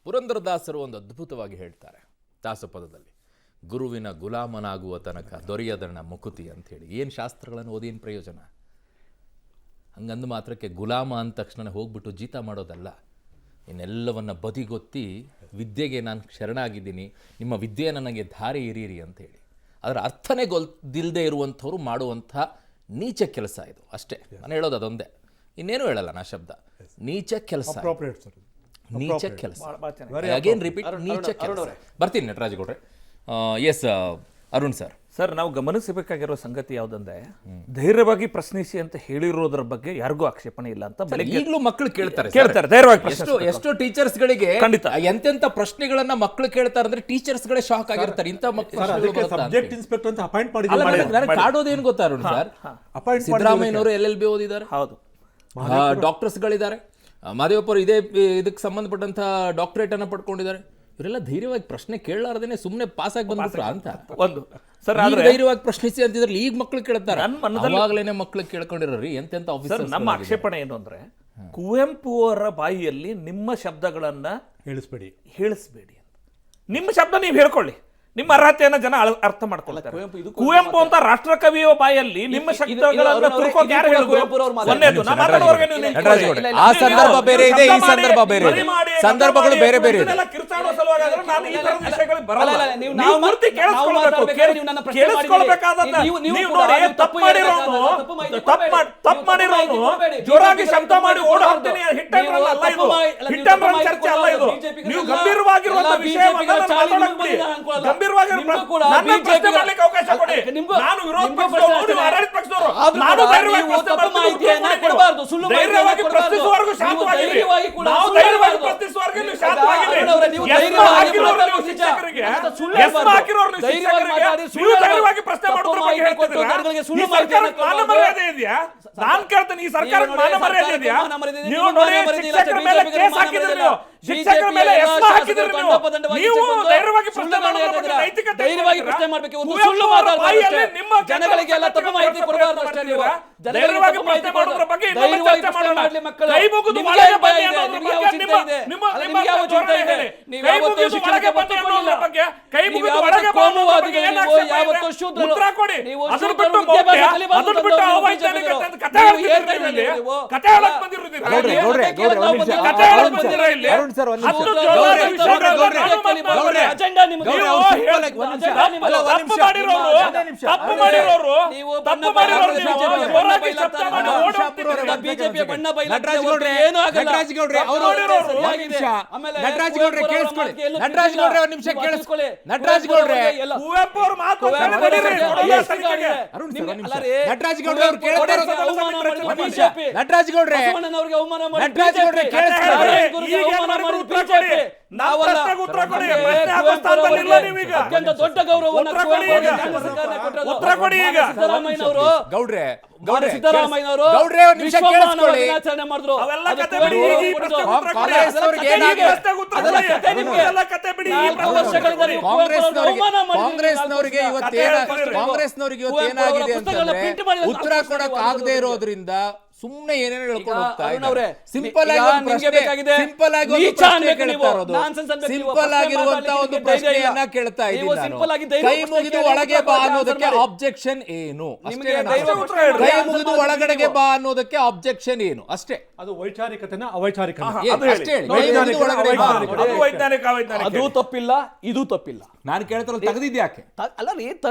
ಪುರಂದರದಾಸರು ಒಂದು ಅದ್ಭುತವಾಗಿ ಹೇಳ್ತಾರೆ ದಾಸಪದದಲ್ಲಿ, ಗುರುವಿನ ಗುಲಾಮನಾಗುವ ತನಕ ದೊರೆಯದಣ್ಣ ಮುಕುತಿ ಅಂಥೇಳಿ. ಏನು ಶಾಸ್ತ್ರಗಳನ್ನು ಓದಿ ಏನು ಪ್ರಯೋಜನ? ಹಂಗಂದು ಮಾತ್ರಕ್ಕೆ ಗುಲಾಮ ಅಂದ ತಕ್ಷಣ ಹೋಗ್ಬಿಟ್ಟು ಜೀತ ಮಾಡೋದಲ್ಲ, ಇನ್ನೆಲ್ಲವನ್ನು ಬದಿಗೊತ್ತಿ ವಿದ್ಯೆಗೆ ನಾನು ಶರಣಾಗಿದ್ದೀನಿ, ನಿಮ್ಮ ವಿದ್ಯೆ ನನಗೆ ಧಾರೆ ಇರೀರಿ ಅಂಥೇಳಿ. ಅದರ ಅರ್ಥನೇ ಗೊತ್ತಿಲ್ಲದೆ ಇರುವಂಥವ್ರು ಮಾಡುವಂಥ ನೀಚ ಕೆಲಸ ಇದು ಅಷ್ಟೇ. ನಾನು ಹೇಳೋದು ಅದೊಂದೇ, ಇನ್ನೇನು ಹೇಳಲ್ಲ ನಾ ಶಬ್ದ. ನೀಚ ಕೆಲಸ, ನೀಚ ಕೆಲಸ. ಅಗೇನ್ ರಿಪೀಟ್, ನೀಚ ಕೆಲಸ. ಬರ್ತೀನಿ ನಟರಾಜ್ ಗೌಡ್ರೆ. S Arun sir. ಸರ್, ನಾವು ಗಮನಿಸಬೇಕಾಗಿರೋ ಸಂಗತಿ ಯಾವುದಂದ್ರೆ, ಧೈರ್ಯವಾಗಿ ಪ್ರಶ್ನಿಸಿ ಅಂತ ಹೇಳಿರೋದ್ರ ಬಗ್ಗೆ ಯಾರಿಗೂ ಆಕ್ಷೇಪಣೆ ಇಲ್ಲ ಅಂತ ಈಗಲೂ ಮಕ್ಕಳು ಕೇಳ್ತಾರೆ ಧೈರ್ಯವಾಗಿ. ಎಷ್ಟೋ ಟೀಚರ್ಸ್ ಗಳಿಗೆ ಖಂಡಿತ ಎಂತೆಂತ ಪ್ರಶ್ನೆಗಳನ್ನ ಮಕ್ಕಳು ಕೇಳ್ತಾರೆ ಅಂದ್ರೆ ಟೀಚರ್ಸ್ ಗಳೇ ಶಾಕ್ ಆಗಿರ್ತಾರೆ. ಇಂಥ ಸಬ್ಜೆಕ್ಟ್ ಇನ್ಸ್ಪೆಕ್ಟರ್ ಅಂತ ಅಪಾಯಿಂಟ್ ಮಾಡಿದ್ರು. ನನಗೆ ಕಾಡೋದೇನು ಗೊತ್ತಾ ಅರುಣ್ ಸರ್, ಸಿದ್ದರಾಮಯ್ಯನವರು LLB ಓದಿದ್ದಾರೆ, ಹೌದು, ಡಾಕ್ಟರ್ಸ್ ಗಳಿದ್ದಾರೆ, ಮಾದೇವಪ್ಪರು ಇದೇ ಇದಕ್ಕೆ ಸಂಬಂಧಪಟ್ಟಂತ ಡಾಕ್ಟರೇಟ್ ಅನ್ನ ಪಡ್ಕೊಂಡಿದ್ದಾರೆ. ಇವರೆಲ್ಲ ಧೈರ್ಯವಾಗಿ ಪ್ರಶ್ನೆ ಕೇಳಲಾರ್ದೇನೆ ಸುಮ್ಮನೆ ಪಾಸ್ ಆಗಿ ಬಂದ್ಬಿಟ್ರ ಅಂತ ಒಂದು ಸರ್. ಧೈರ್ಯವಾಗಿ ಪ್ರಶ್ನಿಸಿ ಅಂತಿದ್ರಲ್ಲಿ ಈಗ ಮಕ್ಕಳು ಕೇಳ್ತಾರೆ, ಅವಾಗಲೇನೆ ಮಕ್ಕಳು ಕೇಳ್ಕೊಂಡಿರೋರಿ ಎಂತೆಂತ ಆಫೀಸರ್. ನಮ್ಮ ಆಕ್ಷೇಪಣೆ ಏನು ಅಂದ್ರೆ, ಕುವೆಂಪು ಅವರ ಬಾಯಿಯಲ್ಲಿ ನಿಮ್ಮ ಶಬ್ದಗಳನ್ನ ಹೇಳಿಸ್ಬೇಡಿ ಅಂತ. ನಿಮ್ಮ ಶಬ್ದ ನೀವು ಹೇಳ್ಕೊಳ್ಳಿ, ನಿಮ್ಮ ಅರ್ಹತೆಯನ್ನ ಜನ ಅರ್ಥ ಮಾಡ್ಕೊಳ್ತಾರೆ. ಕುವೆಂಪು ಅಂತ ರಾಷ್ಟ್ರಕವಿಯ ಬಾಯಲ್ಲಿ ನಿಮ್ಮ ಶಬ್ದಗಳನ್ನ ತುರ್ಕೋಕ್ ಯಾರು ಹೇಳಿದ್ರು? ಆ ಸಂದರ್ಭ ಬೇರೆ ಇದೆ, ಈ ಸಂದರ್ಭ ಬೇರೆ ಇದೆ, ಸಂದರ್ಭಗಳು ಬೇರೆ ಬೇರೆ ಇದೆ. ಕಿರ್ಚಾಡೋ ಸಲುವಾಗಿ ನಾನು ಈ ತರದ ವಿಷಯಗಳು ಬರಲ್ಲ. ನೀವು ಪೂರ್ತಿ ಕೇಳಿಸ್ಕೊಳ್ಬೇಕಾದನ್ನ ನೀವು ನೋಡಿ, ತಪ್ಪು ಮಾಡಿರೋನು ಜೋರಾಗಿ ಶಬ್ದ ಮಾಡಿ ಓಡ ಹೋಗ್ತೀನಿ, ಹಿಟ್ ಅಂಡ್ ರನ್ ಅಲ್ಲ ಇದು, ಹಿಟ್ ಅಂಡ್ ರನ್ ಚರ್ಚೆ ಅಲ್ಲ ಇದು. ನೀವು ಗಂಭೀರವಾಗಿರುವಂತ ವಿಷಯವನ್ನ ಗಂಭೀರವಾಗಿ ಪ್ರಶ್ನೆ ಮಾಡ್ಲಿಕ್ಕೆ ಅವಕಾಶ ಕೊಡಿ. ನಾನು ವಿರೋಧ ಪಕ್ಷದವರು, ಆಡಳಿತ ಪಕ್ಷದವರು, ನಾನು ಧೈರ್ಯವಾಗಿ ಪ್ರಶ್ನಿಸುವವರೆಗೂ ಶಾಂತವಾಗಿರಿ. ನಾವು ಧೈರ್ಯವಾಗಿ ಪ್ರಶ್ನಿಸುವವರೆಗೂ ನೀವು ಶಾಂತವಾಗಿರಿ. ಧೈರ್ಯವಾಗಿ ಪ್ರಶ್ನೆ ಮಾಡೋದ್ರ ಬಗ್ಗೆ ಹೇಳ್ತಿದ್ದೀರಾ? ಈ ಸರ್ಕಾರಕ್ಕೆ ಮಾನ ಮರ್ಯಾದೆ ಇದೆಯಾ? ನಾನ್ ಕೇಳ್ತೇನೆ, ಈ ಸರ್ಕಾರಕ್ಕೆ ಮಾನ ಮರ್ಯಾದೆ ಇದೆಯಾ? ನೀವು ನೋಡಿ, ಶಿಕ್ಷಕರ ಮೇಲೆ ಕೇಸ್ ಹಾಕಿದ್ರಿ, ನೀವು ಶಿಕ್ಷಕರ ಮೇಲೆ ಎಸ್ಮಾ ಹಾಕಿದ್ರಿ, ನೀವು ಧೈರ್ಯವಾಗಿ ಪ್ರಶ್ನೆ ಮಾಡೋದ್ರ ಬಗ್ಗೆ ನೈತಿಕತೆ ಧೈರ್ಯವಾಗಿ ಪ್ರಶ್ನೆ ಮಾಡಬೇಕು. ಸುಳ್ಳು ಮಾತಾಡಬಾರದು, ಜನಗಳಿಗೆ ಎಲ್ಲ ತಪ್ಪು ಮಾಹಿತಿ ಕೊಡಬಾರದು ಅಷ್ಟೇ. ನೀವು ಧೈರ್ಯವಾಗಿ ಪ್ರಶ್ನೆ ಮಾಡೋದ್ರ ಬಗ್ಗೆ ಧೈರ್ಯವಾಗಿ ಪ್ರಶ್ನೆ ಮಾಡಲಿ ಮಕ್ಕಳು. ಕೈ ಮುಗಿದು ನಿಮಗೆ ಭಯ ಇದೆ, ನಿಮಗೆ ಯಾವ ಚಿಂತೆ ಇದೆ, ನಿಮಗೆ ಯಾವ ಚಿಂತೆ ಇದೆ? ನೀವು ಯಾವತ್ತೂ ಶಿಕ್ಷಣಕ್ಕೆ ಬದುಕೊಳ್ಳಿಲ್ಲ, ಕೈ ಮುಗಿದು ಒಳಗೆ ಕೋಮುವಾದಿಗಳು, ನೀವು ಯಾವತ್ತೂ ಶೂದ್ರರು, ಉತ್ತರ ಕೊಡಿ. ನೀವು ಅದನ್ನ ಬಿಟ್ಟು ವಿದ್ಯಾಭ್ಯಾಸ ಕಲಿಬಾರದು, ಅವೈಜ್ಞಾನಿಕ ಕಥೆ ಹೇಳ್ತಿದ್ದೀರಿ ಇಲ್ಲಿ. ಕಥೆ ಹೇಳಕ್ ಬಂದಿರೋದಿಲ್ಲ, ಕಥೆ ಹೇಳಕ್ ಬಂದಿರ ಇಲ್ಲಿ. ಅಜೆಂಡಾ ನಿಮಗೆ ಬಿಜೆಪಿಯ ಬಣ್ಣ ಬಯಲಾಟ ಏನು ಆಗಲ್ಲ. ನಟರಾಜ್ ಗೌಡ್ರೆ ಕೇಳಿಸ್ಕೊಳ್ಳಿ, ನಟರಾಜ್ ಗೌಡ್ರೆ ಒಂದು ನಿಮಿಷ ಕೇಳಿಸ್ಕೊಳ್ಳಿ. ನಟರಾಜ್ ಗೌಡ್ರೆ, ಕುವೆಂಪು ಅವರು ಮಾತು ನಟರಾಜ್ ಗೌಡ್ರೆ ಅವ್ರು ಕೇಳ್ತಾ ಇರೋದು, ನಟರಾಜ್ ಗೌಡ್ರೆ, ನಟರಾಜ್ ಗೌಡ್ರೆ ಕೇಳಿಸ್ಕೊಳ್ಳಿ. ಅತ್ಯಂತ ದೊಡ್ಡ ಗೌರವವನ್ನು ಸಿದ್ದರಾಮಯ್ಯನವರು ದಿನಾಚರಣೆ ಮಾಡಿದ್ರು. ಕಾಂಗ್ರೆಸ್ನವರಿಗೆ ಇವತ್ತೇನಾಗಿದೆ ಅಂತಂದ್ರೆ, ಉತ್ತರ ಕೊಡಕ್ ಆಗದೆ ಇರೋದ್ರಿಂದ ಸುಮ್ಮನೆ ಏನೇನು ಹೇಳ್ಕೊಂಡು ಹೋಗ್ತಾ ಇದ್ದಾರೆ. ಸಿಂಪಲ್ ಆಗಿರುವಂತ ಒಂದು ಪ್ರಶ್ನೆಯನ್ನ ಕೇಳ್ತಾ ಇದ್ದೀನಿ. ಕೈ ಮುಗಿದು ಒಳಗೆ ಬಾ ಅನ್ನೋದಕ್ಕೆ ಆಬ್ಜೆಕ್ಷನ್ ಏನು? ಕೈ ಮುಗಿದು ಒಳಗಡೆಗೆ ಬಾ ಅನ್ನೋದಕ್ಕೆ ಆಬ್ಜೆಕ್ಷನ್ ಏನು? ಅಷ್ಟೇ. ಅದು ವೈಚಾರಿಕತೆನ ಅವೈಚಾರಿಕ ಅದು ತಪ್ಪಿಲ್ಲ, ಇದು ತಪ್ಪಿಲ್ಲ. ನಾನು ಕೇಳ್ತಾರ ತೆಗೆದಿದ್ಯಾಕೆ ಅಲ್ಲ ರೀ,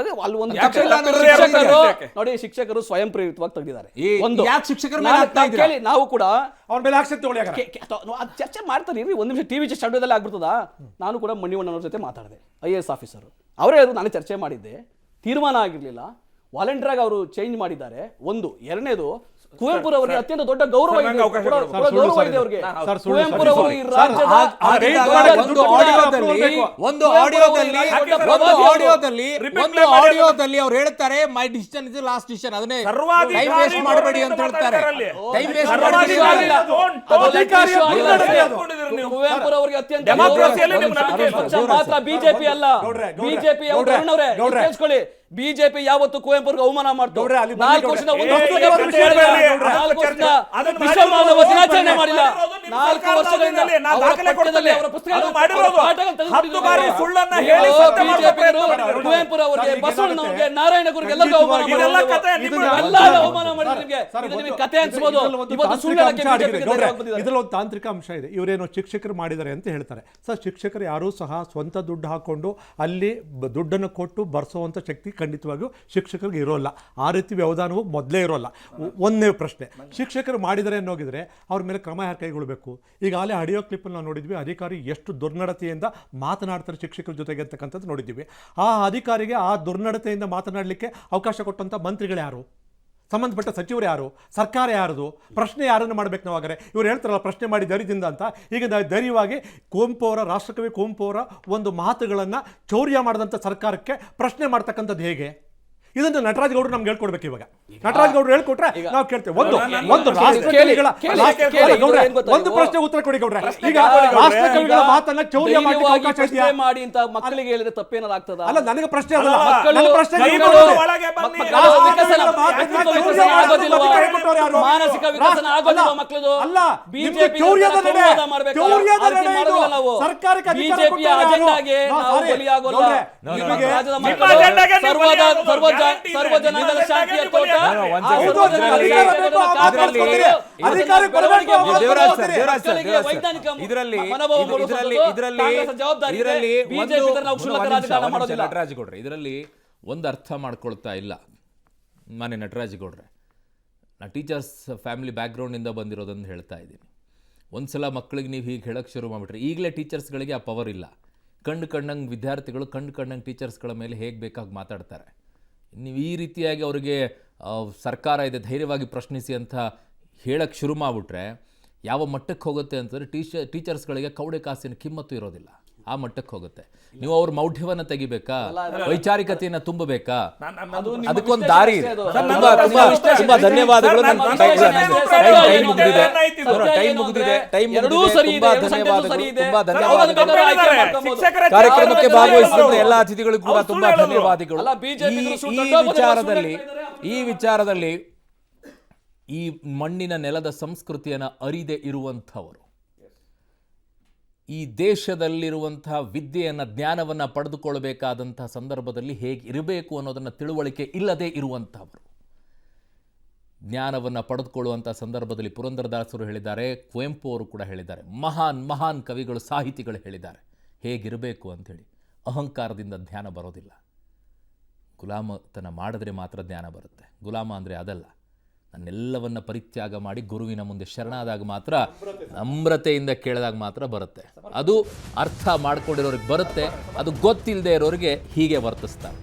ಅಲ್ಲಿ ಒಂದು ನೋಡಿ, ಶಿಕ್ಷಕರು ಸ್ವಯಂ ಪ್ರೇರಿತವಾಗಿ ತೆಗೆದಿದ್ದಾರೆ. ಒಂದು ಶಿಕ್ಷಕರ ಕೇಳಿ, ನಾವು ಕೂಡ ಅವ್ರ ಮೇಲೆ ಆಕ್ಷನ್ ತಗೊಳ್ಳಿ, ಚರ್ಚೆ ಮಾಡ್ತಾರೆ. ಒಂದು ನಿಮಿಷ ಟಿವಿ ಸ್ಟುಡಿಯೋದಲ್ಲಿ ಆಗ್ಬಿಡ್ತದ. ನಾನು ಕೂಡ ಮಣಿವಣ್ಣನವ್ರ ಜೊತೆ ಮಾತಾಡಿದೆ, IAS ಆಫೀಸರ್. ಅವರೇ ನಾನು ಚರ್ಚೆ ಮಾಡಿದ್ದೆ, ತೀರ್ಮಾನ ಆಗಿರ್ಲಿಲ್ಲ. ವಾಲಂಟಿಯರ್ ಆಗಿ ಅವರು ಚೇಂಜ್ ಮಾಡಿದ್ದಾರೆ. ಒಂದು. ಎರಡನೇದು, ಕುವೆಂಪುರವರಿಗೆ ಅತ್ಯಂತ ದೊಡ್ಡ ಗೌರವ ಇದೆ ಅವರಿಗೆ. ಕುವೆಂಪುರವರು ಈ ರಾಜ್ಯದ ಒಂದು ಆಡಿಯೋದಲ್ಲಿ ಅವ್ರು ಹೇಳ್ತಾರೆ, ಮೈ ಡಿಸಿಷನ್ ಇಸ್ ಲಾಸ್ಟ್ ಡಿಸಿಷನ್. ಅದನ್ನೇ ಟೈಮ್ ವೇಸ್ಟ್ ಮಾಡಬೇಡಿ ಅಂತ ಹೇಳ್ತಾರೆ. ಟೈಮ್ ವೇಸ್ಟ್ ಮಾಡಬೇಡಿ. ಕುವೆಂಪುರವರಿಗೆ ಅತ್ಯಂತ ಮಾತ್ರ ಬಿಜೆಪಿ ಅಲ್ಲ, ಬಿಜೆಪಿ ಕೇಳಿಸ್ಕೊಳ್ಳಿ, ಬಿಜೆಪಿ ಯಾವತ್ತು ಕುವೆಂಪುರಿಗೆ ಅವಮಾನ ಮಾಡ್ತು? ಗೌಡ್ರೆ, ಅಲ್ಲಿ 4 ವರ್ಷದ ಒಂದು ಏ, ಪುಸ್ತಕ ಏ, ಬಿಟ್ಟು ಹೇಳಿಲ್ಲ. ಗೌಡ್ರೆ, 4 ವರ್ಷದ ಅದನ್ನ ವಿಶ್ವ ಮಾನವ ಮಾಡಿರೋದು ದಿನಾಚರಣೆ ಮಾಡಿಲ್ಲ. ಮಾಡಿರೋದು ನಿಮ್ಮ 4 ಸರ್ಕಾರದ ವರ್ಷಗಳಿಂದ ಅವಧಿಯಲ್ಲಿ ನಾನು ಅವರ ದಾಖಲೆ ಪಠ್ಯದಲ್ಲಿ ಕೊಡ್ತೇನೆ. ಅವರ ಪುಸ್ತಕಗಳು ಅದು ಮಾಡಿರೋದು. ಪಾಠಗಳು ತೆಗೆದುಕೊಂಡಿದ್ದಾರೆ. 10 ಬಾರಿ ಸುಳ್ಳನ್ನ ನೀವು ಹೇಳಿ ಸತ್ಯ ಮಾಡುವ ಬಿಜೆಪಿ ಪ್ರಯತ್ನ ಮಾಡಿರೋದು. ಕುವೆಂಪುರವರಿಗೆ, ಸರ್, ಈಗ ಬಸವಣ್ಣನವರಿಗೆ, ಏನಾಗುತ್ತೆ? ನಾರಾಯಣಗುರಿಗೆ ಎಲ್ಲರಿಗೂ ಅವಮಾನ ಇದೆಲ್ಲ ಮಾಡಿರೋದು. ಕತೆ ನಿಮ್ಮ ಎಲ್ಲ ಅವಮಾನ ಮಾಡಿದ್ರು ನಿಮಗೆ. ಇದು ನಿಮಗೆ ಕತೆ ಅನ್ಸ್ಬೋದು. ಇವತ್ತು ಸುಳ್ಳು ಹೇಳಕ್ಕೆ ಬಿಜೆಪಿಗೆ ಧೈರ್ಯವಾಗಿ ಬಂದಿದ್ದಾರೆ. ಇದರಲ್ಲಿ ಒಂದು ತಾಂತ್ರಿಕ ಅಂಶ ಇದೆ. ಇವರೇನೋ ಶಿಕ್ಷಕರು ಮಾಡಿದ್ದಾರೆ ಅಂತ ಹೇಳ್ತಾರೆ. ಸರ್, ಶಿಕ್ಷಕರು ಯಾರೂ ಸಹ ಸ್ವಂತ ದುಡ್ಡು ಹಾಕೊಂಡು ಅಲ್ಲಿ ದುಡ್ಡನ್ನು ಕೊಟ್ಟು ಬರ್ಸೋವಂಥ ಶಕ್ತಿ ಖಂಡಿತವಾಗಿಯೂ ಶಿಕ್ಷಕರಿಗೆ ಇರೋಲ್ಲ. ಆ ರೀತಿ ವ್ಯವಧಾನವು ಮೊದಲೇ ಇರೋಲ್ಲ. ಒಂದೇ ಪ್ರಶ್ನೆ, ಶಿಕ್ಷಕರು ಮಾಡಿದರೆ ಅನ್ನೋಗಿದ್ರೆ ಅವ್ರ ಮೇಲೆ ಕ್ರಮ ಯಾರು ಕೈಗೊಳ್ಳಬೇಕು? ಈಗಾಗಲೇ ಆಡಿಯೋ ಕ್ಲಿಪ್ಪಲ್ಲಿ ನಾವು ನೋಡಿದ್ವಿ, ಅಧಿಕಾರಿ ಎಷ್ಟು ದುರ್ನಡತೆಯಿಂದ ಮಾತನಾಡ್ತಾರೆ ಶಿಕ್ಷಕರ ಜೊತೆಗೆ ಅಂತಕ್ಕಂಥದ್ದು ನೋಡಿದ್ದೀವಿ. ಆ ಅಧಿಕಾರಿಗೆ ಆ ದುರ್ನಡತೆಯಿಂದ ಮಾತನಾಡಲಿಕ್ಕೆ ಅವಕಾಶ ಕೊಟ್ಟಂಥ ಮಂತ್ರಿಗಳು ಯಾರು? ಸಂಬಂಧಪಟ್ಟ ಸಚಿವರು ಯಾರು? ಸರ್ಕಾರ ಯಾರದು? ಪ್ರಶ್ನೆ ಯಾರನ್ನು ಮಾಡಬೇಕು ನಾವು? ಹಾಗಾದ್ರೆ ಇವ್ರು ಹೇಳ್ತಾರಲ್ಲ ಪ್ರಶ್ನೆ ಮಾಡಿ ಧೈರ್ಯದಿಂದ ಅಂತ. ಈಗ ನಾವು ಧೈರ್ಯವಾಗಿ ಕುವೆಂಪು ಅವರ, ರಾಷ್ಟ್ರಕವಿ ಕುವೆಂಪು ಅವರ ಒಂದು ಮಾತುಗಳನ್ನು ಚೌರ್ಯ ಮಾಡಿದಂಥ ಸರ್ಕಾರಕ್ಕೆ ಪ್ರಶ್ನೆ ಮಾಡ್ತಕ್ಕಂಥದ್ದು ಹೇಗೆ? ಇದನ್ನು ನಟರಾಜ್ ಗೌಡ್ರು ನಮ್ಗೆ ಹೇಳ್ಕೊಡ್ಬೇಕು. ಇವಾಗ ನಟರಾಜ್ ಗೌಡ್ರು ಹೇಳ್ಕೊಟ್ರೆ ನಾವು ಕೇಳ್ತೇವೆ. ಒಂದು ರಾಷ್ಟ್ರಕವಿಗಳ ಒಂದು ಪ್ರಶ್ನೆ ಉತ್ತರ ಕೊಡಿ ಗೌಡ್ರೆ. ಈಗ ರಾಷ್ಟ್ರಕವಿಗಳ ಮಾತನ್ನ ಚೌರ್ಯ ಮಾಡಿ ಅವಕಾಶ ಇದೆಯಾ? ಮಾಡಿ ಅಂತ ಮಕ್ಕಳಿಗೆ ಹೇಳಿದ್ರೆ ತಪ್ಪೇನಾದ್ರು ಆಗ್ತದ? ಅಲ್ಲ, ನನಗೆ ಪ್ರಶ್ನೆ ಅದಲ್ಲ. ಮಕ್ಕಳು- ನನ್ನ ಪ್ರಶ್ನೆ ಮಕ್ಕಳು- ಒಳಗೆ ಬನ್ನಿ. ಮಾನಸಿಕ ವಿಕಸನ ಆಗೋದಿಲ್ವಾ ಮಕ್ಕಳದು? ಅಲ್ಲ, ಬಿಜೆಪಿ ಚೌರ್ಯದ ನಡೆ, ಚೌರ್ಯದ ನಡೆ ಇದು. ನಾವು ಸರ್ಕಾರಕ್ಕೆ ಅಧಿಕಾರ ಬಿಜೆಪಿಯ ಕೊಟ್ಟವರು ಯಾರು? ಅಜೆಂಡಾಗೆ ನಾವು ಸಾರಿ, ಬಲಿಯಾಗೋಲ್ಲ. ಗೌಡ್ರೆ, ನಿಮ್ಮ ನಿಮಗೆ ರಾಜ್ಯದ ನಿಮ್ಮ ಮಕ್ಕಳು ಅಜೆಂಡಾಗೆ ನೀವು ಬಲಿಯಾಗೋದು ಸರ್ವ ಜನಾಂಗದ ಶಾಂತಿಯ ತೋಟ. ಹೌದು, ಅಧಿಕಾರ ಬೇಕು, ಆ ಮಾತು ಕೊಡ್ತೀರಿ. ಅಧಿಕಾರ ಕೊಡಬೇಕು, ಆ ಮಾತು ದೇವರಾಜ್ ಕೊಡ್ತೀರಿ. ಮಕ್ಕಳಿಗೆ ವೈಜ್ಞಾನಿಕ ಇದರಲ್ಲಿ ಮನೋಭಾವ ಮೂಡಿಸುವುದು ಕಾಂಗ್ರೆಸ್ ಜವಾಬ್ದಾರಿ ಇದೆ. ಬಿಜೆಪಿ ತರ ನಾವು ಕ್ಷುಲ್ಲಕ ರಾಜಕಾರಣ ಮಾಡೋದಿಲ್ಲ. ನಟರಾಜ್ ಗೌಡ್ರೆ, ಇದರಲ್ಲಿ ಒಂದು ಅರ್ಥ ಮಾಡ್ಕೊಳ್ತಾ ಇಲ್ಲ ಮಾನ್ಯ ನಟರಾಜ್ ಗೌಡ್ರೆ. ನಾ ಟೀಚರ್ಸ್ ಫ್ಯಾಮಿಲಿ ಬ್ಯಾಕ್ಗ್ರೌಂಡಿಂದ ಬಂದಿರೋದನ್ನು ಹೇಳ್ತಾ ಇದ್ದೀನಿ. ಒಂದ್ಸಲ ಮಕ್ಕಳಿಗೆ ನೀವು ಹೀಗೆ ಹೇಳಕ್ಕೆ ಶುರು ಮಾಡಿಬಿಟ್ರೆ ಈಗಲೇ ಟೀಚರ್ಸ್ಗಳಿಗೆ ಆ ಪವರ್ ಇಲ್ಲ. ಕಂಡಂಗೆ ವಿದ್ಯಾರ್ಥಿಗಳು ಕಂಡಂಗೆ ಟೀಚರ್ಸ್ಗಳ ಮೇಲೆ ಹೇಗೆ ಬೇಕಾಗಿ ಮಾತಾಡ್ತಾರೆ. ನೀವು ಈ ರೀತಿಯಾಗಿ ಅವರಿಗೆ ಸರ್ಕಾರ ಇದೆ ಧೈರ್ಯವಾಗಿ ಪ್ರಶ್ನಿಸಿ ಅಂತ ಹೇಳಕ್ಕೆ ಶುರು ಮಾಡಿಬಿಟ್ರೆ ಯಾವ ಮಟ್ಟಕ್ಕೆ ಹೋಗುತ್ತೆ ಅಂತಂದರೆ ಟೀಚರ್ಸ್ಗಳಿಗೆ ಕವಡೆ ಕಾಸಿನ ಕಿಮ್ಮತ್ತು ಇರೋದಿಲ್ಲ. ಆ ಮಟ್ಟಕ್ಕೆ ಹೋಗುತ್ತೆ. ನೀವು ಅವ್ರ ಮೌಢ್ಯವನ್ನು ತೆಗಿಬೇಕಾ, ವೈಚಾರಿಕತೆಯನ್ನು ತುಂಬಬೇಕಾ? ಅದಕ್ಕೊಂದು ದಾರಿ ಇದೆ. ಅದು. ತುಂಬಾ ತುಂಬಾ ತುಂಬಾ ಧನ್ಯವಾದಗಳು. ನನ್ನ ಟೈಮ್ ಮುಗಿದಿದೆ. ಟೈಮ್ ಮುಗಿದಿದೆ. ಟೈಮ್ ಎರಡೂ ಮುಗಿದಿದೆ. ಸರಿ ಇದೆ, ತುಂಬಾ ಎರಡು ಸೆಂಟೆನ್ಸ್ ಧನ್ಯವಾದಗಳು. ಸರಿ ಇದೆ. ತುಂಬಾ ಅವ್ರು ಧನ್ಯವಾದಗಳು. ಬೇಕಾದ್ರೆ ಆಯ್ಕೆ ಮಾಡ್ಕೊಬೋದು. ಕಾರ್ಯಕ್ರಮಕ್ಕೆ ಅವ್ರು ಭಾಗವಹಿಸಿದಂತ ಎಲ್ಲ ಅವ್ರು ಅತಿಥಿಗಳಿಗೂ ಕೂಡ ಅವ್ರು ತುಂಬಾ ಸುಳ್ಳು ಧನ್ಯವಾದಗಳು. ಅಲ್ಲ, BJP ಗಳು ಸುಳ್ಳು ಈ ವಿಚಾರದಲ್ಲಿ ಈ ಮಣ್ಣಿನ ನೆಲದ ಸಂಸ್ಕೃತಿಯನ್ನು ಅರಿದೇ ಇರುವಂಥವರು, ಈ ದೇಶದಲ್ಲಿರುವಂತಹ ವಿದ್ಯೆಯನ್ನು, ಜ್ಞಾನವನ್ನು ಪಡೆದುಕೊಳ್ಳಬೇಕಾದಂಥ ಸಂದರ್ಭದಲ್ಲಿ ಹೇಗೆ ಇರಬೇಕು ಅನ್ನೋದನ್ನು ತಿಳುವಳಿಕೆ ಇಲ್ಲದೆ ಇರುವಂಥವರು, ಜ್ಞಾನವನ್ನು ಪಡೆದುಕೊಳ್ಳುವಂಥ ಸಂದರ್ಭದಲ್ಲಿ ಪುರಂದರದಾಸರು ಹೇಳಿದ್ದಾರೆ, ಕುವೆಂಪು ಅವರು ಕೂಡ ಹೇಳಿದ್ದಾರೆ, ಮಹಾನ್ ಕವಿಗಳು, ಸಾಹಿತಿಗಳು ಹೇಳಿದ್ದಾರೆ ಹೇಗಿರಬೇಕು ಅಂಥೇಳಿ. ಅಹಂಕಾರದಿಂದ ಜ್ಞಾನ ಬರೋದಿಲ್ಲ. ಗುಲಾಮತನ ಮಾಡಿದ್ರೆ ಮಾತ್ರ ಜ್ಞಾನ ಬರುತ್ತೆ. ಗುಲಾಮ ಅಂದರೆ ಅದಲ್ಲ. ನನ್ನೆಲ್ಲವನ್ನು ಪರಿತ್ಯಾಗ ಮಾಡಿ ಗುರುವಿನ ಮುಂದೆ ಶರಣಾದಾಗ ಮಾತ್ರ, ನಮ್ರತೆಯಿಂದ ಕೇಳಿದಾಗ ಮಾತ್ರ ಬರುತ್ತೆ. ಅದು ಅರ್ಥ ಮಾಡ್ಕೊಂಡಿರೋರಿಗೆ ಬರುತ್ತೆ. ಅದು ಗೊತ್ತಿಲ್ಲದೆ ಇರೋರಿಗೆ ಹೀಗೆ ವರ್ತಿಸ್ತಾರೆ.